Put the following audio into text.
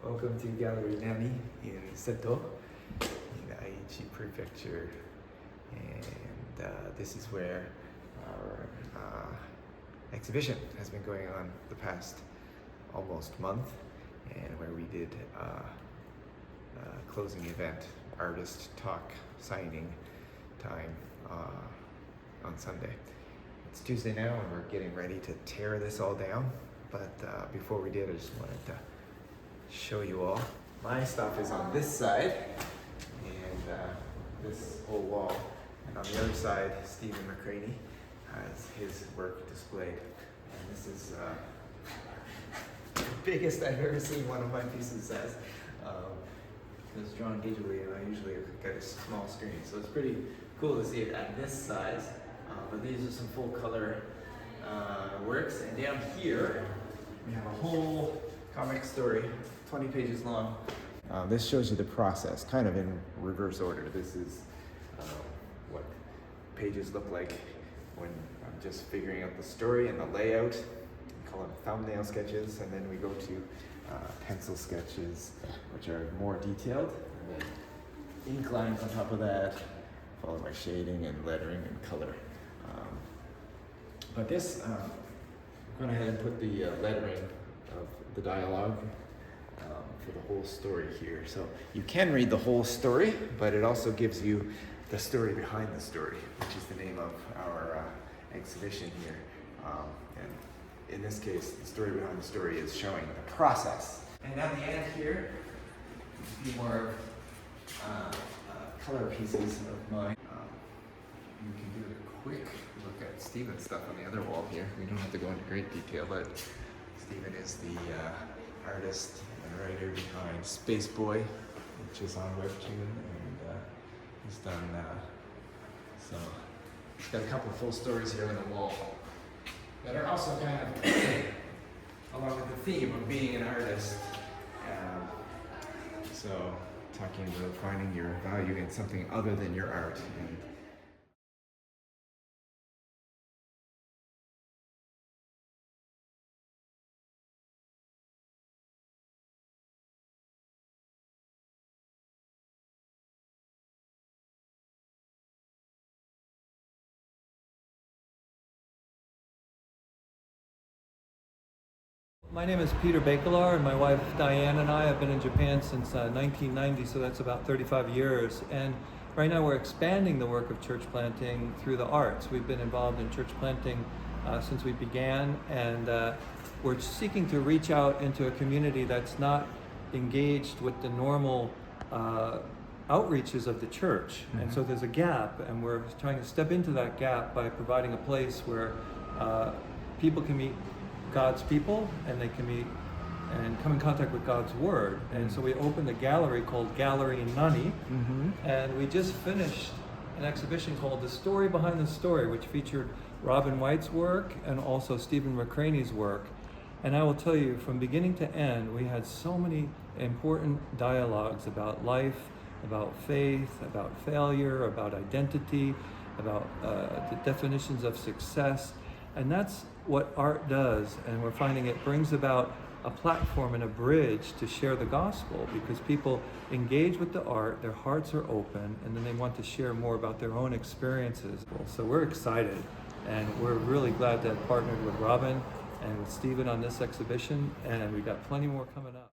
Welcome to Gallery Nani in Seto, in Aichi Prefecture, and this is where our exhibition has been going on the past almost month, and where we did a closing event, artist talk, signing time on Sunday. It's Tuesday now, and we're getting ready to tear this all down, but before we did, I just wanted to show you all. My stuff is on this side, and this whole wall, and on the other side, Stephen McCranie has his work displayed. And this is the biggest I've ever seen one of my pieces as. It was drawn digitally, and I usually get a small screen, so it's pretty cool to see it at this size. But these are some full color works, and down here we have a whole comic story, 20 pages long. This shows you the process, kind of in reverse order. This is what pages look like when I'm just figuring out the story and the layout. We call them thumbnail sketches, and then we go to pencil sketches, which are more detailed, and then ink lines on top of that, followed by shading and lettering and color. But this, I'm going to go ahead and put the lettering of the dialogue for the whole story here. So you can read the whole story, but it also gives you the story behind the story, which is the name of our exhibition here. And in this case, the story behind the story is showing the process. And at the end here, a few more color pieces of mine. You can do a quick look at Stephen's stuff on the other wall here. We don't have to go into great detail, but Stephen is the artist and writer behind Space Boy, which is on Webtoon, and he's done, so he's got a couple of full stories here on the wall that are also kind of along with the theme of being an artist. So talking about finding your value in something other than your art. And My name is Peter Bakelar, and my wife Diane and I have been in Japan since 1990, so that's about 35 years. And right now we're expanding the work of church planting through the arts. We've been involved in church planting since we began, and we're seeking to reach out into a community that's not engaged with the normal outreaches of the church. Mm-hmm. And so there's a gap, and we're trying to step into that gap by providing a place where people can meet God's people, and they can meet and come in contact with God's Word. And so we opened a gallery called Gallery Nani, and we just finished an exhibition called The Story Behind the Story, which featured Robin White's work and also Stephen McCranie's work. And I will tell you, from beginning to end, we had so many important dialogues about life, about faith, about failure, about identity, about the definitions of success. And that's what art does, and we're finding it brings about a platform and a bridge to share the gospel, because people engage with the art, their hearts are open, and then they want to share more about their own experiences. So we're excited, and we're really glad to have partnered with Robin and with Stephen on this exhibition, and we've got plenty more coming up.